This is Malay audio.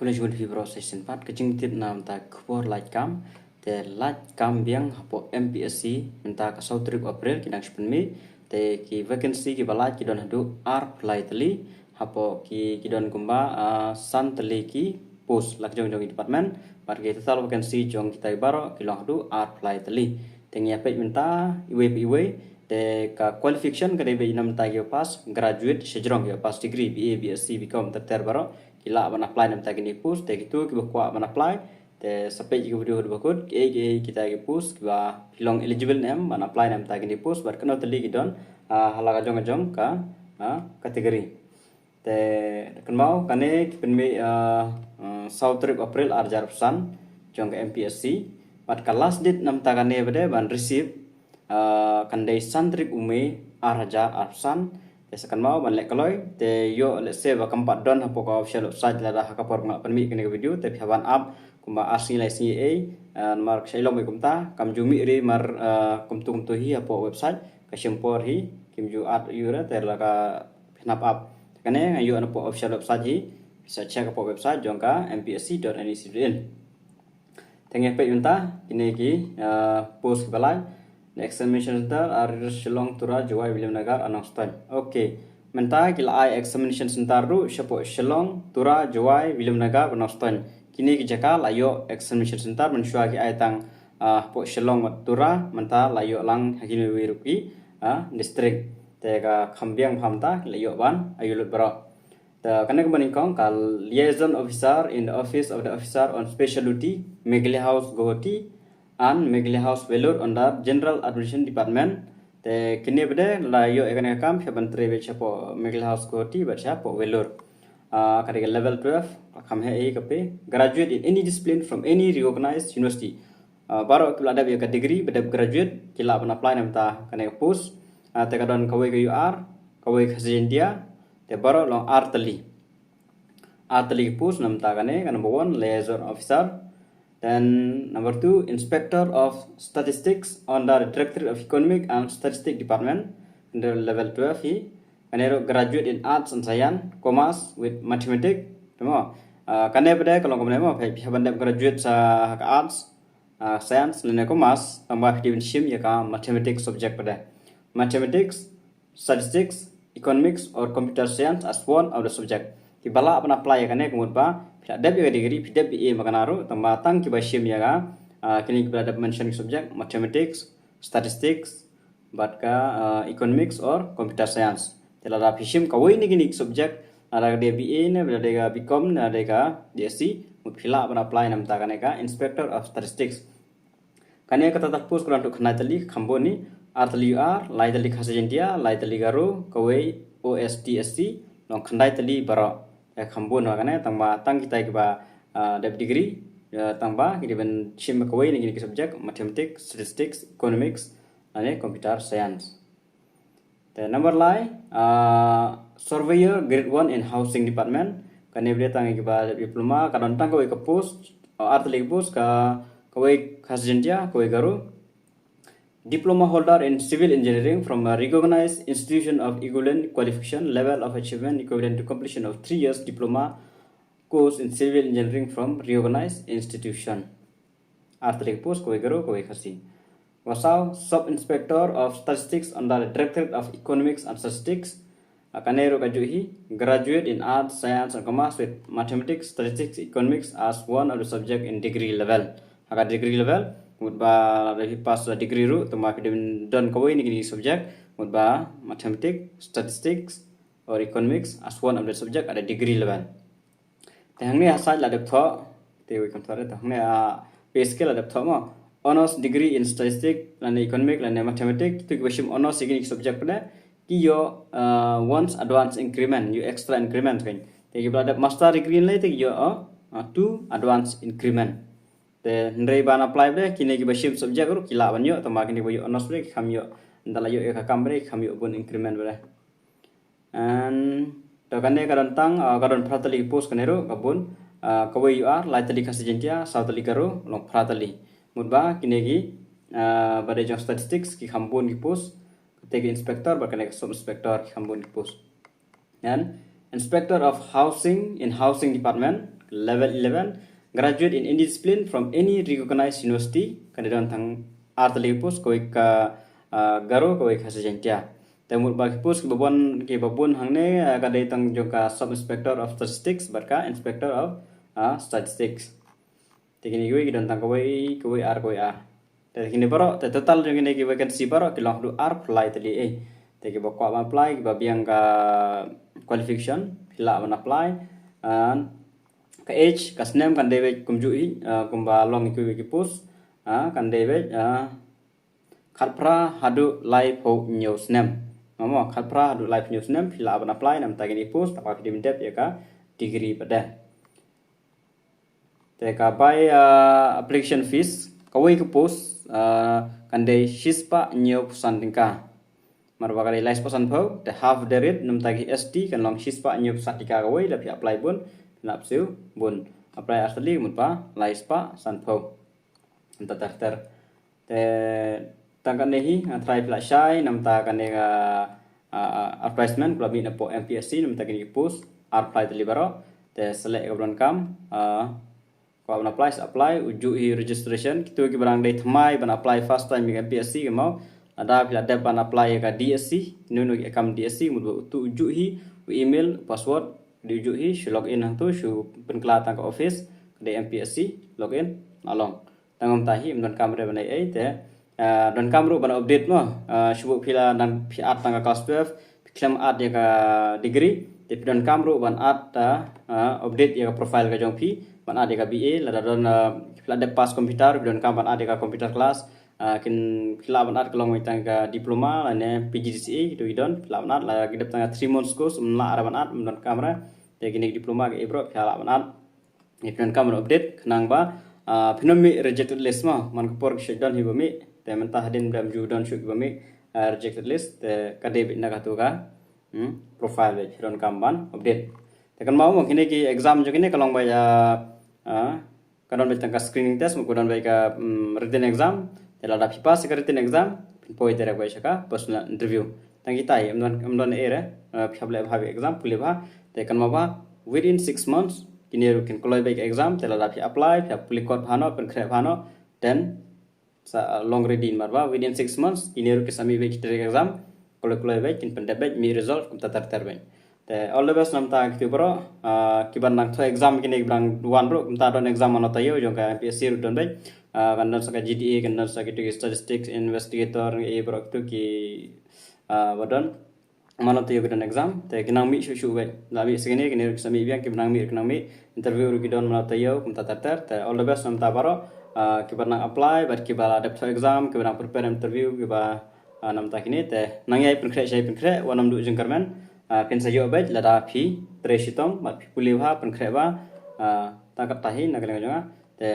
Kuna jual fibro session part kecing tip nam ta kubor light cam te light cam biang hapo MPSC minta ka sautrik April kinang sepenmi te ki vacancy ki balai ki don hadu apply tali hapo ki don kumba san tali ki post lak jong jong department par ki total vacancy jong kita baro ki long hadu apply tali te ngia pe minta iwe te ka qualification ka debe nam ta yo pas graduate sejrong yo pas degree BA BSc become ter baro kila ban apply nam ta gini post te gitu ki bakwa ban apply te sampai jika video bakut ki kita ki post ki ba long eligible nam ban apply nam ta gini post bar kana tali ki don halaga jong ka kategori te kan mau kane ki penmi South Trip April arjar pesan jong ke MPSC bat ka last date nam ta kane bade ban receive kandai santrik ume araja arsan sekan mau ban lek kaloi te yo le se ba kampat don hapo ka official website la dah ka por ngak panmi kene video te haban up kuma asli lai si mar shailom me kumta kam jumi ri mar kumtu hi hapo website ka simpor hi kim ju at yura te la ka pinap up kane ayo an po official website hi bisa check hapo website jongka mpsc.nic.in tenge pe yunta kini ki post balai examination center are Shillong Tura Jawai William Nagar Anongstoin. Okay. Menta kila ai examination center ru shapo Shillong Tura Jawai William Nagar Anongstoin. Kini ki jakal ayo examination center mensua ki ai tang po Shillong Tura menta layo lang hakini wirupi district te ka khambiang phamta layo ban ayo lut baro. The kanak banikong kal liaison officer in the office of the officer on special duty Meghli House Guwahati and Meghli House Vellore under General Administration Department te kini bede la yo ekane kam heban trebe chapo Meghli House Guwahati bacha po Vellore kare level 12 kam he kape graduate in any discipline from any recognized university baro kila ada ka degree bede graduate kila ban apply nam ta kane post te kadon kawai ka UR kawai khajendia te baro long artali post nam ta kane number 1 liaison officer. Then number 2, Inspector of Statistics under the Directorate of Economic and Statistics Department under level 12 he. Kanero graduate in Arts and Science, Commerce with Mathematics. Temo. Kane pada kalau kamu nemo banda graduate sa Arts, Science dan Commerce tambah di sim ya ka Mathematics subject pada. Mathematics, Statistics, Economics or Computer Science as one of the subject. Kibala apa apply ya kane kumut ba Pidap ya degree pidap BA makanaru tambatang kibasim ya ga kini kita mention subject mathematics, statistics, but ka economics or computer science. Telah pisim kawai ni kini subject ada dia BA ne ada dia BCom ada dia DSc mutfila apa apply nam ta ka inspector of statistics. Kane kata terpus kurang untuk kena tali kamboni artali UR lai tali khasajentia lai tali garu kawai OSTSC long khandai tali bara kambun wakane tang kita kiba dep degree tangba kita ben sim kawai ni kini subject mathematics, statistics, economics ane computer science. The number line surveyor grade 1 in housing department kane bede tang kiba diploma kadon tang kawai ke post artli post ka kawai khasjentia kawai garu diploma holder in civil engineering from a recognized institution of equivalent qualification level of achievement equivalent to completion of 3 years diploma course in civil engineering from recognized institution. Article post koi garo koi khasi. Wasau sub inspector of statistics under the Directorate of Economics and Statistics. Kanero kajuhi graduate in arts, science and commerce with mathematics, statistics, economics as one of the subject in degree level. Aga degree level mutba dari pas degree ru tuma kidin don kawai ni subject mutba mathematics, statistics or economics as one of the subject ada degree level. Tehangni asal la deptho te we kontare tehangni pay scale la deptho mo honors degree in statistics lan economics lan mathematics tu kibashim honors igini subject pada ki yo once advance increment you extra increment kan te kibada master degree lai te yo 2 advance increment. Te ndrei ban apply be kini ki bashim subject ru kila banyo tama kini boyo honors be khamyo ndala yo ka kambre khamyo bun increment be and to kane karon tang karon pratali post kanero kabun kawai UR lai tali khasijentia sautali karo long pratali mudba kini ki bade jong statistics ki khambun ki post tegi inspector ba kane sub inspector ki khambun ki post and inspector of housing in housing department level 11 graduate in any discipline from any recognized university kandidan tang artali post koi ka garo koi khasa jentia temur bagi post ke babon hangne kadai tang joka sub inspector of statistics barka inspector of statistics tikini koi kidan tang koi ar koi a kini baro total jengine ki vacancy baro kilong du ar apply tali teki bokwa apply ki babiang ka qualification pila man apply ka age ka name kan dewe kumjui kumba long ki post kan dewe khatpra hadu live ho news name mamo khatpra hadu live news name pila man apply nam tagini post apa ki dimdep ya ka degree pada te ka by application fees kawai ke post kan de hispa new sandingka marwa kali lais pasan phau the half the rate nam tagi st kan long hispa new satika kawai la apply bun nap siu bun apply asli mutpa lais pa san phau anta tartar te tangkan nehi try pla shai nam ta kan ga advertisement club ni po MPSC nam tagi post apply delibero te select kabron kam ko apply uju registration kitu ki barang dai thamai ban apply first time ke MPSC ke mau ada pila ada ban apply ke DSC nunu ke kam DSC mudu tu uju email password di uju login hang tu shu penkla tang ke office ke MPSC login along tangom tahi don kamera banai ai te don kamru ban update mo shu pila dan piat tang kelas 12 claim ad ya ka degree te don kamru ban ad update ya profile ka jong pi ban ada ka BA la don ada pas komputer don kam ban ada ka komputer kelas kin kila ban ada kelong mitang ka diploma ane PGCE gitu idon kila ban ada la gidap tanga 3 months course la ara ban ada don kamera te gini diploma ke ebro kila ban ada don kam update kenang ba phinomi rejected list ma man ko por shutdown hibami te mentah din dam ju don shuk bami rejected list te kade na ka tu ka profile ve don kam ban update tekan mau mungkin ki exam juga ni kalau bayar kadon baca ka screening test mukudon baca written exam tela da pipa se written exam poi tera baca ka personal interview tang kita amdon era phable bhabe exam pule ba tekan mau ba within 6 months kini rukin kalau baca exam tela da apply puli code bhano pen khre bhano then long reading marba within 6 months kini rukin sami baca exam kalau baca kin pen debate mi result kum tatar terbaik te all the best nam ta ki bro kiban nang tho exam kini brang duan bro ta don exam mana tayo jong ka MPSC ru don bai kan don saka GDA kan don saka statistics investigator e bro tu ki wadon mana tayo don exam te kinang mi shu bai la mi segini kini sami biang kinang mi interview ru ki don mana tayo kum ta tar te all the best nam ta bro kiban nang apply bar kibala ada exam kiban prepare interview kiba nam ta kini te nang yai penkre wanam du jeng karmen ken sayo bet lada phi tresitong mat phi puliwa pen khreba ta kap tahi na kala te